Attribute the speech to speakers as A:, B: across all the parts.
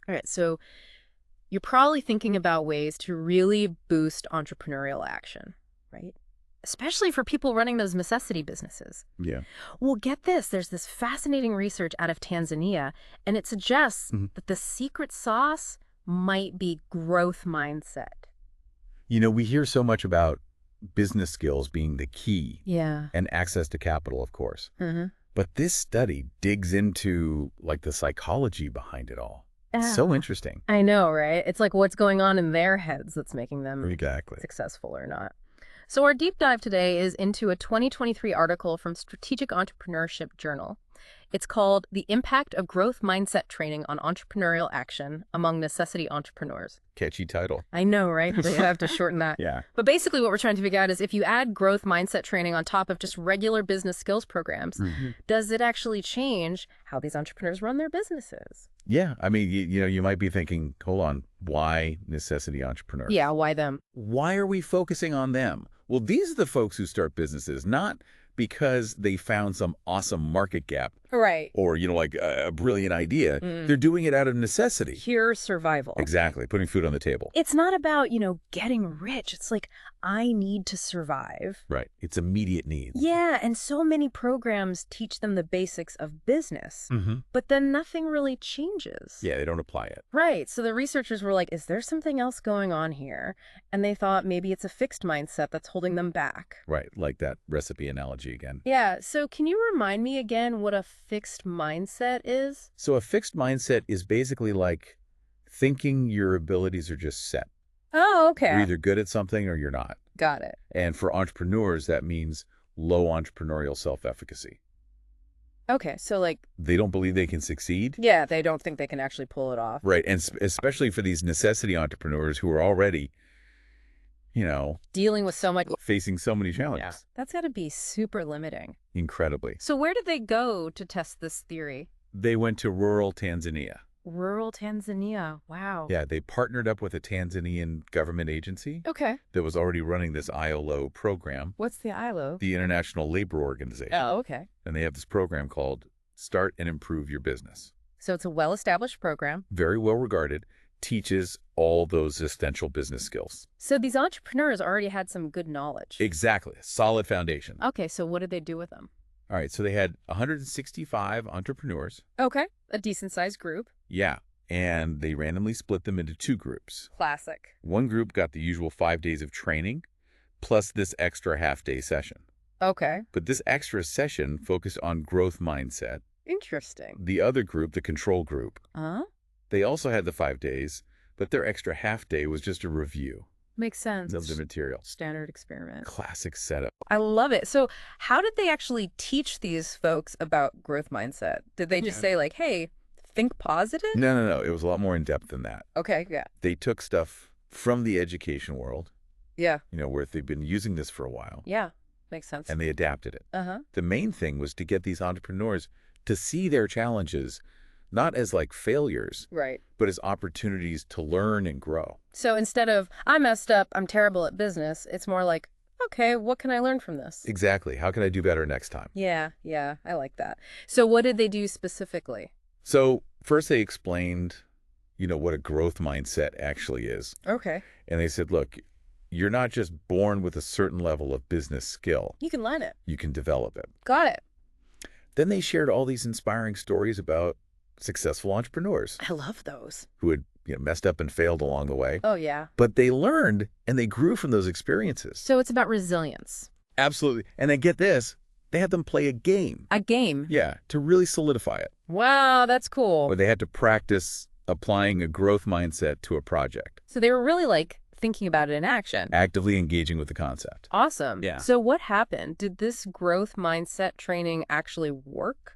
A: All right, so you're probably thinking about ways to really boost entrepreneurial action, right? Especially for people running those necessity businesses.
B: Yeah.
A: Well, get this. There's this fascinating research out of Tanzania, and it suggests that the secret sauce might be growth mindset.
B: We hear so much about business skills being the key.
A: Yeah.
B: And access to capital, of course.
A: Mm-hmm.
B: But this study digs into, like, the psychology behind it all. It's so interesting.
A: I know, right? It's like what's going on in their heads that's making them
B: Exactly.
A: successful or not. So our deep dive today is into a 2023 article from Strategic Entrepreneurship Journal. It's called The Impact of Growth Mindset Training on Entrepreneurial Action Among Necessity Entrepreneurs.
B: Catchy title.
A: I know, right? They have to shorten that.
B: Yeah.
A: But basically what we're trying to figure out is if you add growth mindset training on top of just regular business skills programs, does it actually change how these entrepreneurs run their businesses?
B: Yeah. I mean, you might be thinking, hold on, why necessity entrepreneurs?
A: Yeah, why them?
B: Why are we focusing on them? Well, these are the folks who start businesses, not because they found some awesome market gap.
A: Right.
B: Or, like a brilliant idea. They're doing it out of necessity.
A: Pure survival.
B: Exactly. Putting food on the table.
A: It's not about, getting rich. It's like, I need to survive.
B: Right. It's immediate needs.
A: Yeah, and so many programs teach them the basics of business, but then nothing really changes.
B: Yeah, they don't apply it.
A: Right. So the researchers were like, is there something else going on here? And they thought maybe it's a fixed mindset that's holding them back.
B: Right. Like that recipe analogy again.
A: Yeah. So can you remind me again what a fixed mindset is?
B: So a fixed mindset is basically like thinking your abilities are just set.
A: Oh, okay.
B: You're either good at something or you're not.
A: Got it.
B: And for entrepreneurs, that means low entrepreneurial self-efficacy.
A: Okay. So like,
B: They don't believe they can succeed.
A: yeah, they don't think they can actually pull it off.
B: Right. And especially for these necessity entrepreneurs who are already,
A: Dealing with so much.
B: facing so many challenges.
A: Yeah. That's got to be super limiting.
B: Incredibly.
A: So where did they go to test this theory?
B: They went to rural Tanzania.
A: Rural Tanzania. Wow.
B: Yeah, they partnered up with a Tanzanian government agency
A: Okay.
B: that was already running this ILO program,
A: What's the ILO?
B: the International Labor Organization.
A: Oh, okay.
B: And they have this program called Start and Improve Your Business.
A: So it's a well-established program.
B: Very well regarded, teaches all those essential business skills.
A: So these entrepreneurs already had some good knowledge.
B: Exactly. Solid foundation.
A: Okay, so what did they do with them?
B: All right, so they had 165 entrepreneurs.
A: Okay, a decent-sized group.
B: Yeah, and they randomly split them into two groups.
A: Classic.
B: One group got the usual 5 days of training, plus this extra half-day session.
A: Okay.
B: But this extra session focused on growth mindset.
A: Interesting.
B: The other group, the control group, they also had the 5 days, but their extra half day was just a review
A: Makes sense.
B: of the material.
A: Standard experiment.
B: Classic setup.
A: I love it. So how did they actually teach these folks about growth mindset? Did they just say like, hey, think positive?
B: No. It was a lot more in-depth than that.
A: Okay, yeah.
B: They took stuff from the education world,
A: Yeah.
B: where they've been using this for a while,
A: Yeah. Makes sense.
B: and they adapted it.
A: Uh-huh.
B: The main thing was to get these entrepreneurs to see their challenges not as like failures,
A: Right.
B: but as opportunities to learn and grow.
A: So instead of, I messed up, I'm terrible at business, it's more like, okay, what can I learn from this?
B: Exactly. How can I do better next time?
A: Yeah, I like that. So what did they do specifically?
B: So first they explained, what a growth mindset actually is.
A: Okay.
B: And they said, look, you're not just born with a certain level of business skill.
A: You can learn it.
B: You can develop it.
A: Got it.
B: Then they shared all these inspiring stories about successful entrepreneurs
A: I love those.
B: who had messed up and failed along the way.
A: Oh, yeah.
B: But they learned and they grew from those experiences.
A: So it's about resilience.
B: Absolutely. And then get this, they had them play a game.
A: A game.
B: Yeah, to really solidify it.
A: Wow, that's cool.
B: Where they had to practice applying a growth mindset to a project.
A: So they were really like thinking about it in action.
B: Actively engaging with the concept.
A: Awesome.
B: Yeah.
A: So what happened? Did this growth mindset training actually work?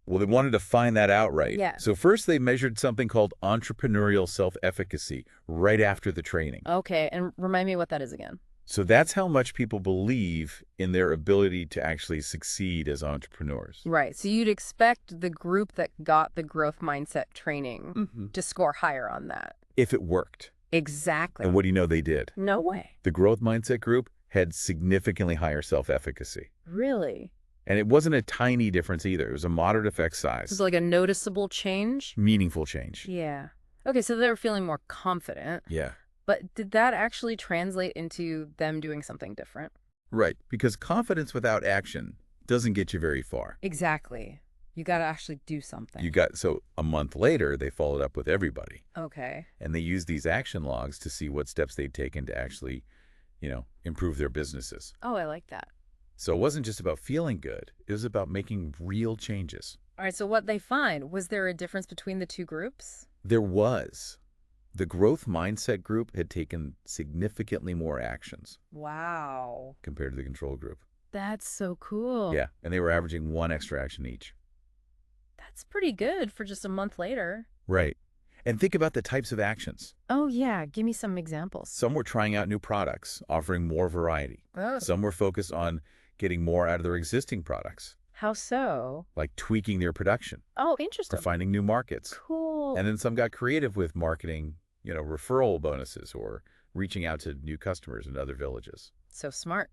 B: Well, they wanted to find that out right.
A: Yeah.
B: So first they measured something called entrepreneurial self-efficacy right after the training.
A: Okay, and remind me what that is again.
B: So that's how much people believe in their ability to actually succeed as entrepreneurs.
A: Right. So you'd expect the group that got the growth mindset training to score higher on that.
B: If it worked.
A: Exactly.
B: And what do you know they did?
A: No way.
B: The growth mindset group had significantly higher self-efficacy.
A: Really?
B: And it wasn't a tiny difference either. It was a moderate effect size.
A: It was like a noticeable change?
B: Meaningful change.
A: Yeah. Okay, so they were feeling more confident.
B: Yeah.
A: But did that actually translate into them doing something different?
B: Right. Because confidence without action doesn't get you very far.
A: Exactly. You got to actually do something.
B: So a month later, they followed up with everybody.
A: Okay.
B: And they used these action logs to see what steps they'd taken to actually, improve their businesses.
A: Oh, I like that.
B: So it wasn't just about feeling good. It was about making real changes.
A: All right, so what they find, was there a difference between the two groups?
B: There was. The growth mindset group had taken significantly more actions
A: Wow.
B: compared to the control group.
A: That's so cool.
B: Yeah, and they were averaging one extra action each.
A: That's pretty good for just a month later.
B: Right. And think about the types of actions.
A: Oh, yeah. Give me some examples.
B: Some were trying out new products, offering more variety.
A: Oh.
B: Some were focused on getting more out of their existing products,
A: How so?
B: like tweaking their production
A: Oh,
B: or
A: interesting.
B: finding new markets.
A: Cool.
B: And then some got creative with marketing, referral bonuses or reaching out to new customers in other villages.
A: So smart.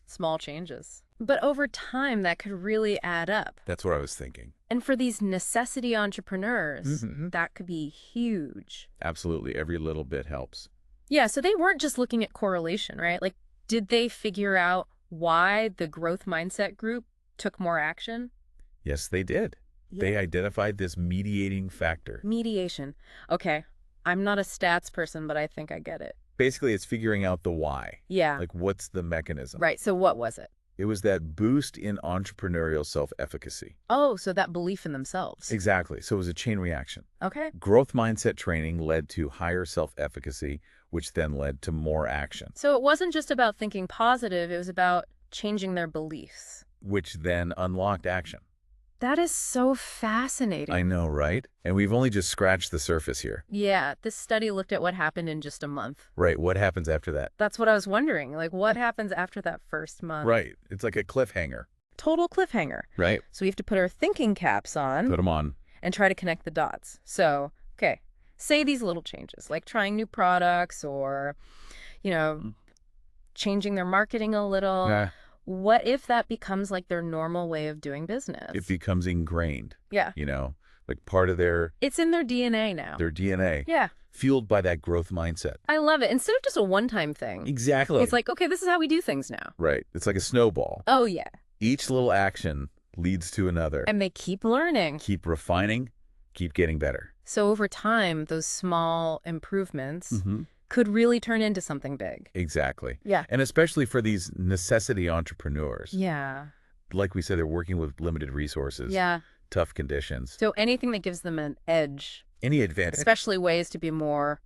A: Small changes. But over time, that could really add up.
B: That's what I was thinking.
A: And for these necessity entrepreneurs,
B: Mhm.
A: that could be huge.
B: Absolutely. Every little bit helps.
A: Yeah, so they weren't just looking at correlation, right? Like, did they figure out why the growth mindset group took more action?
B: Yes, they did. They identified this mediating factor.
A: Mediation. Okay, I'm not a stats person, but I think I get it.
B: Basically, it's figuring out the why.
A: Yeah.
B: Like, what's the mechanism?
A: Right, so what was it?
B: It was that boost in entrepreneurial self-efficacy.
A: Oh, so that belief in themselves.
B: Exactly. So it was a chain reaction.
A: Okay.
B: Growth mindset training led to higher self-efficacy, which then led to more action,
A: So it wasn't just about thinking positive, it was about changing their beliefs.
B: which then unlocked action.
A: That is so fascinating.
B: I know, right? And we've only just scratched the surface here.
A: Yeah, this study looked at what happened in just a month.
B: Right. What happens after that?
A: That's what I was wondering. Like, what happens after that first month?
B: Right. It's like a cliffhanger.
A: Total cliffhanger.
B: Right.
A: So we have to put our thinking caps on
B: Put them on.
A: and try to connect the dots. So, okay, say these little changes, like trying new products or, changing their marketing a little.
B: Yeah.
A: What if that becomes like their normal way of doing business?
B: It becomes ingrained,
A: Yeah.
B: like part of their
A: It's in their DNA now.
B: DNA,
A: Yeah.
B: fueled by that growth mindset.
A: I love it. Instead of just a one-time thing.
B: Exactly.
A: It's like, okay, this is how we do things now.
B: Right. It's like a snowball.
A: Oh, yeah.
B: Each little action leads to another.
A: And they keep learning.
B: Keep refining, keep getting better.
A: So over time, those small improvements
B: Mm-hmm.
A: could really turn into something big.
B: Exactly.
A: Yeah.
B: And especially for these necessity entrepreneurs.
A: Yeah.
B: Like we said, they're working with limited resources,
A: Yeah.
B: tough conditions.
A: So anything that gives them an edge,
B: Any advantage,
A: especially ways to be more,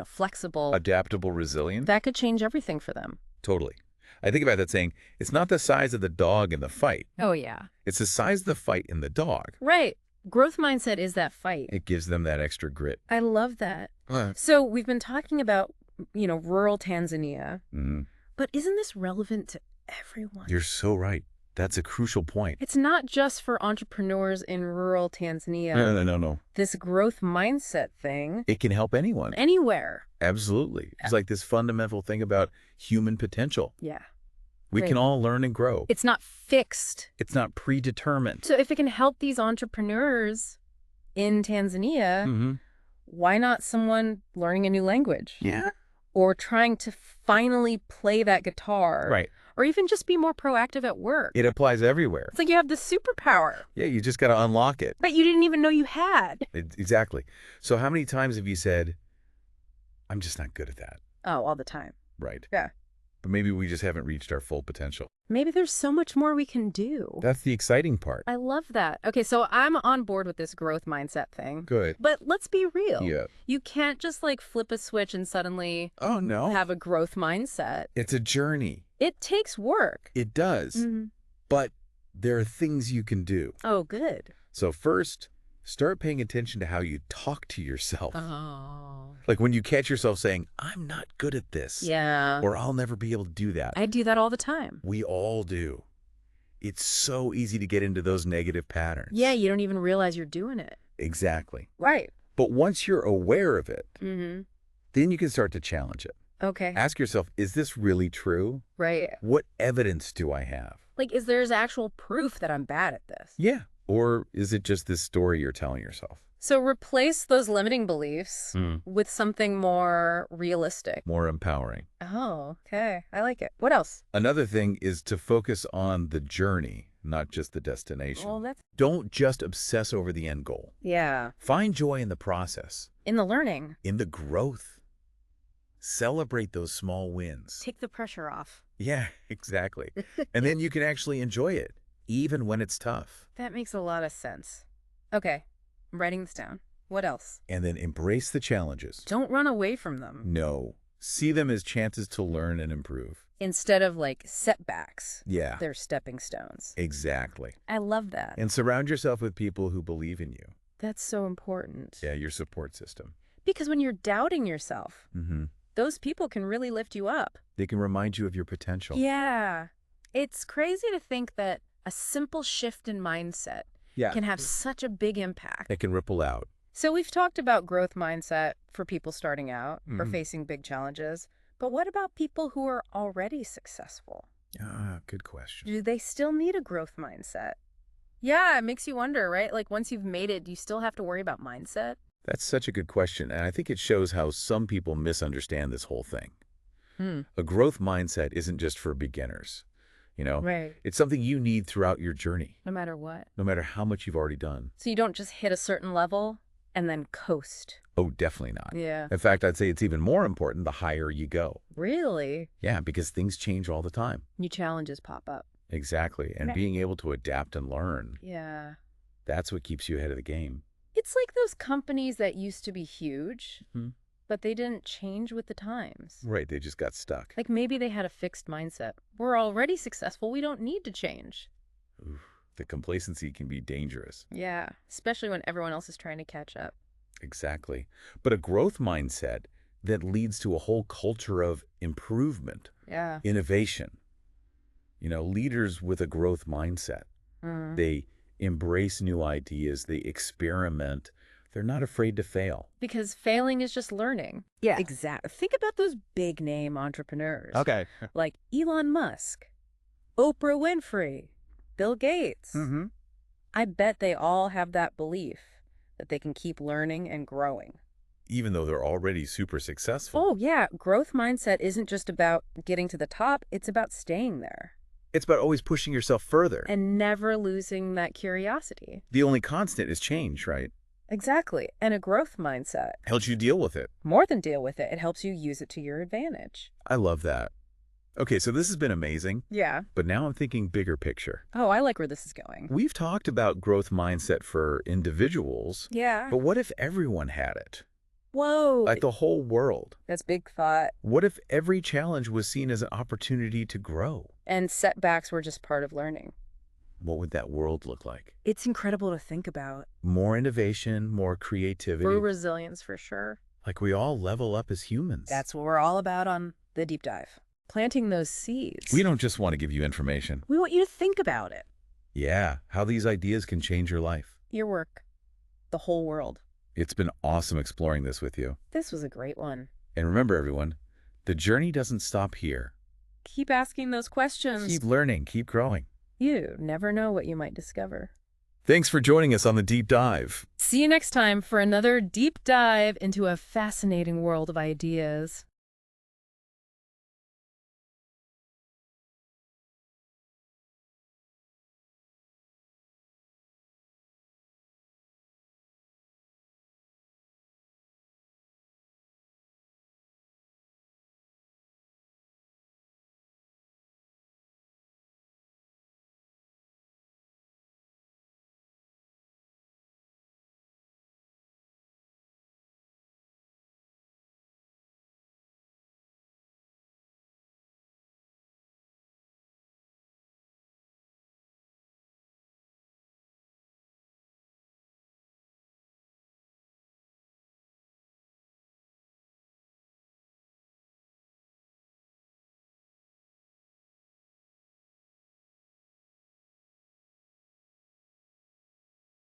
A: flexible,
B: adaptable, resilient.
A: that could change everything for them.
B: Totally. I think about that saying, it's not the size of the dog in the fight.
A: Oh, yeah.
B: It's the size of the fight in the dog.
A: Right. Growth mindset is that fight.
B: It gives them that extra grit.
A: I love that. So we've been talking about, rural Tanzania,
B: Mhm.
A: but isn't this relevant to everyone?
B: You're so right. That's a crucial point.
A: It's not just for entrepreneurs in rural Tanzania.
B: No.
A: This growth mindset thing,
B: It can help anyone.
A: anywhere.
B: Absolutely. It's like this fundamental thing about human potential.
A: Yeah.
B: We
A: Right.
B: can all learn and grow.
A: It's not fixed.
B: It's not predetermined.
A: So if it can help these entrepreneurs in Tanzania,
B: Mm-hmm.
A: why not someone learning a new language?
B: Yeah.
A: Or trying to finally play that guitar?
B: Right.
A: Or even just be more proactive at work?
B: It applies everywhere.
A: It's like you have this superpower
B: Yeah, you just got to unlock it.
A: that you didn't even know you had.
B: Exactly. So how many times have you said, I'm just not good at that?
A: Oh, all the time.
B: Right.
A: Yeah.
B: But maybe we just haven't reached our full potential.
A: Maybe there's so much more we can do.
B: That's the exciting part.
A: I love that. Okay, so I'm on board with this growth mindset thing.
B: Good.
A: But let's be real.
B: Yeah.
A: You can't just like flip a switch and suddenly
B: Oh, no.
A: have a growth mindset.
B: It's a journey.
A: It takes work.
B: It does.
A: Mhm.
B: But there are things you can do.
A: Oh, good.
B: So first, start paying attention to how you talk to yourself.
A: Oh.
B: Like when you catch yourself saying, I'm not good at this.
A: Yeah.
B: Or I'll never be able to do that.
A: I do that all the time.
B: We all do. It's so easy to get into those negative patterns.
A: Yeah, you don't even realize you're doing it.
B: Exactly.
A: Right.
B: But once you're aware of it,
A: Mm-hmm.
B: then you can start to challenge it.
A: Okay.
B: Ask yourself, is this really true?
A: Right.
B: What evidence do I have?
A: Like, there's actual proof that I'm bad at this?
B: Yeah. Or is it just this story you're telling yourself?
A: So replace those limiting beliefs with something more realistic.
B: More empowering.
A: Oh, okay. I like it. What else?
B: Another thing is to focus on the journey, not just the destination.
A: Well, that's...
B: Don't just obsess over the end goal.
A: Yeah.
B: Find joy in the process,
A: In the learning.
B: in the growth. Celebrate those small wins.
A: Take the pressure off.
B: Yeah, exactly. And then you can actually enjoy it, even when it's tough.
A: That makes a lot of sense. Okay. I'm writing this down. What else?
B: And then embrace the challenges.
A: Don't run away from them.
B: No. See them as chances to learn and improve.
A: Instead of like setbacks.
B: Yeah.
A: They're stepping stones.
B: Exactly.
A: I love that.
B: And surround yourself with people who believe in you.
A: That's so important.
B: Yeah, your support system.
A: Because when you're doubting yourself, those people can really lift you up.
B: They can remind you of your potential.
A: Yeah. It's crazy to think that a simple shift in mindset can have such a big impact.
B: It can ripple out.
A: So we've talked about growth mindset for people starting out or facing big challenges. But what about people who are already successful?
B: Ah, good question.
A: Do they still need a growth mindset? Yeah, it makes you wonder, right? Like once you've made it, do you still have to worry about mindset?
B: That's such a good question, and I think it shows how some people misunderstand this whole thing. A growth mindset isn't just for beginners. You know,
A: Right.
B: it's something you need throughout your journey,
A: No matter what.
B: no matter how much you've already done.
A: So you don't just hit a certain level and then coast.
B: Oh, definitely not.
A: Yeah.
B: In fact, I'd say it's even more important the higher you go.
A: Really?
B: Yeah, because things change all the time.
A: New challenges pop up.
B: Exactly. And being able to adapt and learn,
A: Yeah.
B: that's what keeps you ahead of the game.
A: It's like those companies that used to be huge, but they didn't change with the times.
B: Right, they just got stuck.
A: Like maybe they had a fixed mindset. We're already successful. We don't need to change.
B: Oof, the complacency can be dangerous.
A: Yeah, especially when everyone else is trying to catch up.
B: Exactly. But a growth mindset that leads to a whole culture of improvement,
A: Yeah.
B: innovation. You know, leaders with a growth mindset, they embrace new ideas, they experiment, they're not afraid to fail.
A: Because failing is just learning.
C: Yeah.
A: Exactly. Think about those big name entrepreneurs.
C: Okay.
A: Like Elon Musk, Oprah Winfrey, Bill Gates. I bet they all have that belief that they can keep learning and growing.
B: Even though they're already super successful.
A: Oh, yeah. Growth mindset isn't just about getting to the top. It's about staying there
B: It's about always pushing yourself further.
A: and never losing that curiosity.
B: The only constant is change, right?
A: Exactly. And a growth mindset,
B: Helps you deal with it.
A: more than deal with it, it helps you use it to your advantage.
B: I love that. Okay, so this has been amazing,
A: Yeah.
B: but now I'm thinking bigger picture.
A: Oh, I like where this is going.
B: We've talked about growth mindset for individuals,
A: Yeah.
B: but what if everyone had it?
A: Whoa.
B: Like the whole world.
A: That's big thought.
B: What if every challenge was seen as an opportunity to grow?
A: And setbacks were just part of learning.
B: What would that world look like?
A: It's incredible to think about.
B: More innovation, more creativity.
A: For resilience, for sure.
B: Like we all level up as humans.
A: That's what we're all about on The Deep Dive. Planting those seeds.
B: We don't just want to give you information.
A: We want you to think about it.
B: Yeah, how these ideas can change your life.
A: Your work. The whole world.
B: It's been awesome exploring this with you.
A: This was a great one.
B: And remember, everyone, the journey doesn't stop here.
A: Keep asking those questions.
B: Keep learning, keep growing.
A: You never know what you might discover.
B: Thanks for joining us on The Deep Dive.
A: See you next time for another deep dive into a fascinating world of ideas.